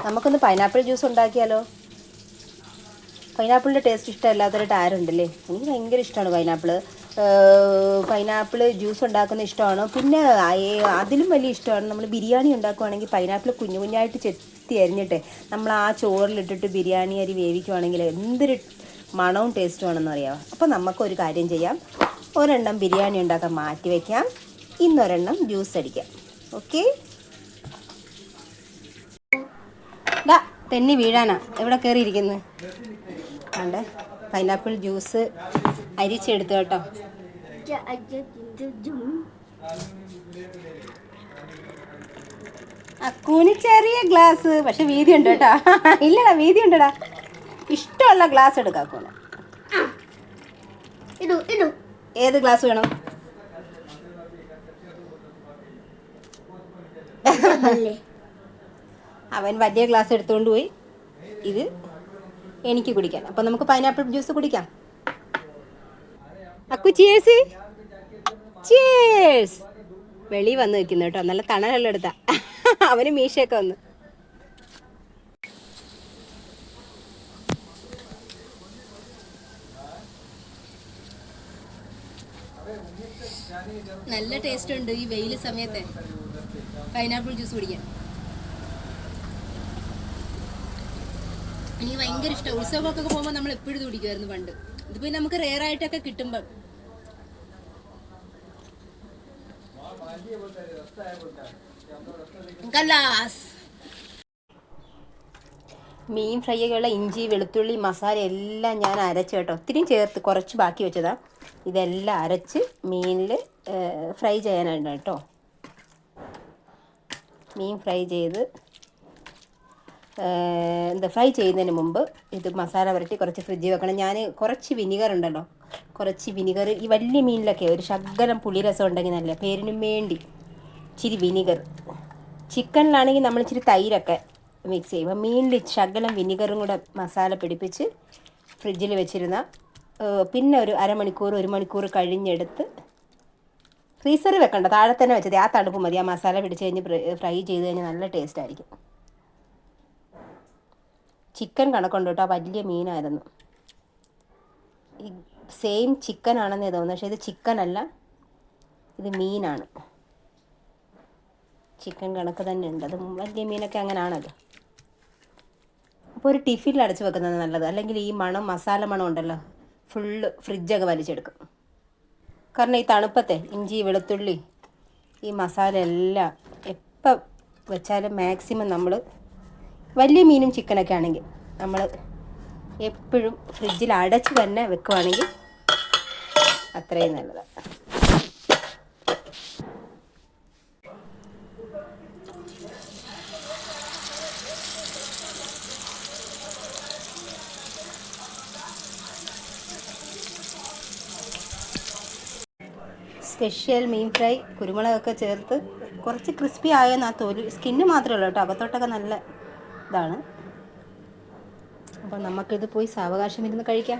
നമുക്കൊന്ന് pineapple juice ഉണ്ടാക്കിയാലോ? പൈനാപ്പിളിൻ്റെ taste ഇഷ്ടമല്ലാത്തവരായിട്ട് ആരുണ്ടല്ലേ? എനിക്ക് ഭയങ്കര ഇഷ്ടമാണ് പൈനാപ്പിൾ ജ്യൂസ് ഉണ്ടാക്കുന്ന ഇഷ്ടമാണ്. പിന്നെ അതിലും വലിയ ഇഷ്ടമാണ് നമ്മൾ ബിരിയാണി ഉണ്ടാക്കുവാണെങ്കിൽ പൈനാപ്പിൾ കുഞ്ഞു കുഞ്ഞായിട്ട് ചെത്തി അരിഞ്ഞിട്ട് നമ്മൾ ആ ചോറിലിട്ടിട്ട് ബിരിയാണി അരി വേവിക്കുവാണെങ്കിൽ എന്തൊരു മണവും ടേസ്റ്റുമാണെന്ന് അറിയാമോ? അപ്പോൾ നമുക്കൊരു കാര്യം ചെയ്യാം, ഒരെണ്ണം ബിരിയാണി ഉണ്ടാക്കാൻ മാറ്റി വയ്ക്കാം, ഇന്നൊരെണ്ണം ജ്യൂസ് അടിക്കാം. ഓക്കെ? തെന്നി വീഴാനാ എവിടെ കയറിയിരിക്കുന്നത്? കണ്ടേ, പൈനാപ്പിൾ ജ്യൂസ് അരിച്ചെടുത്തു കേട്ടോ. അക്കൂന് ചെറിയ ഗ്ലാസ്, പക്ഷെ വീതി ഉണ്ട് കേട്ടോ. ഇല്ലടാ, വീതി ഉണ്ടടാ. ഇഷ്ടമുള്ള ഗ്ലാസ് എടുക്കാം അക്കൂന്. ഏത് ഗ്ലാസ് വേണം? അവൻ വലിയ ഗ്ലാസ് എടുത്തുകൊണ്ട് പോയി, ഇത് എനിക്ക് കുടിക്കാൻ. അപ്പം നമുക്ക് പൈനാപ്പിൾ ജ്യൂസ് കുടിക്കാം. അക്കു ചിയേഴ്സ്. ചിയേഴ്സ്. വെളി വന്ന് നിൽക്കുന്നു കേട്ടോ, നല്ല തണലുള്ള എടുത്താ. അവന് മീശയൊക്കെ വന്നു. നല്ല ടേസ്റ്റ് ഉണ്ട് ഈ വെയിൽ സമയത്ത് പൈനാപ്പിൾ ജ്യൂസ് കുടിക്കാൻ. എനിക്ക് ഭയങ്കര ഇഷ്ടമാണ്. ഉത്സവമൊക്കെ പോകുമ്പോൾ നമ്മൾ എപ്പോഴും കുടിക്കുമായിരുന്നു പണ്ട്. ഇതിപ്പോൾ നമുക്ക് റെയർ ആയിട്ടൊക്കെ കിട്ടുമ്പോൾ. മീൻ ഫ്രൈക്കുള്ള ഇഞ്ചി വെളുത്തുള്ളി മസാല എല്ലാം ഞാൻ അരച്ച് കേട്ടോ, ഒത്തിരിയും ചേർത്ത് കുറച്ച് ബാക്കി വെച്ചതാ. ഇതെല്ലാം അരച്ച് മീനിൽ ഫ്രൈ ചെയ്യാനായിട്ട് കേട്ടോ. മീൻ ഫ്രൈ ചെയ്ത് ഫ്രൈ ചെയ്യുന്നതിന് മുമ്പ് ഇത് മസാല പുരട്ടി കുറച്ച് ഫ്രിഡ്ജിൽ വെക്കണം. ഞാൻ കുറച്ച് വിനിഗർ ഉണ്ടല്ലോ, കുറച്ച് വിനിഗർ ഈ വലിയ മീനിലൊക്കെ ഒരു ശകലം പുളിരസം ഉണ്ടെങ്കിൽ നല്ല പേരിനും വേണ്ടി ഇച്ചിരി വിനിഗർ. ചിക്കനിലാണെങ്കിൽ നമ്മൾ ഇച്ചിരി തൈരൊക്കെ മിക്സ് ചെയ്യും. അപ്പം മീനിൽ ശകലം വിനിഗറും കൂടെ മസാല പിടിപ്പിച്ച് ഫ്രിഡ്ജിൽ വെച്ചിരുന്ന പിന്നെ ഒരു അരമണിക്കൂർ 1 മണിക്കൂർ കഴിഞ്ഞെടുത്ത് ഫ്രീസറിൽ വെക്കണ്ട, താഴെ തന്നെ വെച്ചത്. ആ തണുപ്പ് മതി. ആ മസാല പിടിച്ച് കഴിഞ്ഞ് ഫ്രൈ ചെയ്ത് കഴിഞ്ഞാൽ നല്ല ടേസ്റ്റ് ആയിരിക്കും. ചിക്കൻ കണക്കുണ്ട് കേട്ടോ, വലിയ മീനായിരുന്നു. ഈ സെയിം ചിക്കൻ ആണെന്നേ തോന്നുന്നു, പക്ഷേ ഇത് ചിക്കൻ അല്ല, ഇത് മീനാണ്. ചിക്കൻ കണക്ക് തന്നെ ഉണ്ട്, അത് വലിയ മീനൊക്കെ അങ്ങനെ ആണല്ലോ. അപ്പോൾ ഒരു ടിഫിനിൽ അടച്ച് വെക്കുന്നത് നല്ലത്, അല്ലെങ്കിൽ ഈ മണം മസാല മണം ഉണ്ടല്ലോ ഫുള്ള് ഫ്രിഡ്ജൊക്കെ വലിച്ചെടുക്കും. കാരണം ഈ തണുപ്പത്തെ ഇഞ്ചി വെളുത്തുള്ളി ഈ മസാല എല്ലാം എപ്പോൾ വെച്ചാലും മാക്സിമം നമ്മൾ വലിയ മീനും ചിക്കനൊക്കെ ആണെങ്കിൽ നമ്മൾ എപ്പോഴും ഫ്രിഡ്ജിൽ അടച്ച് തന്നെ വെക്കുവാണെങ്കിൽ അത്രയും നല്ലതാണ്. സ്പെഷ്യൽ മീൻ ഫ്രൈ കുരുമുളകൊക്കെ ചേർത്ത് കുറച്ച് ക്രിസ്പി ആയെന്ന്. ആ തൊലി സ്കിന്ന് മാത്രമേ ഉള്ളൂ കേട്ടോ, അകത്തോട്ടൊക്കെ നല്ല ഇതാണ്. അപ്പോൾ നമുക്കിത് പോയി സാവകാശം ഇരുന്ന് കഴിക്കാം.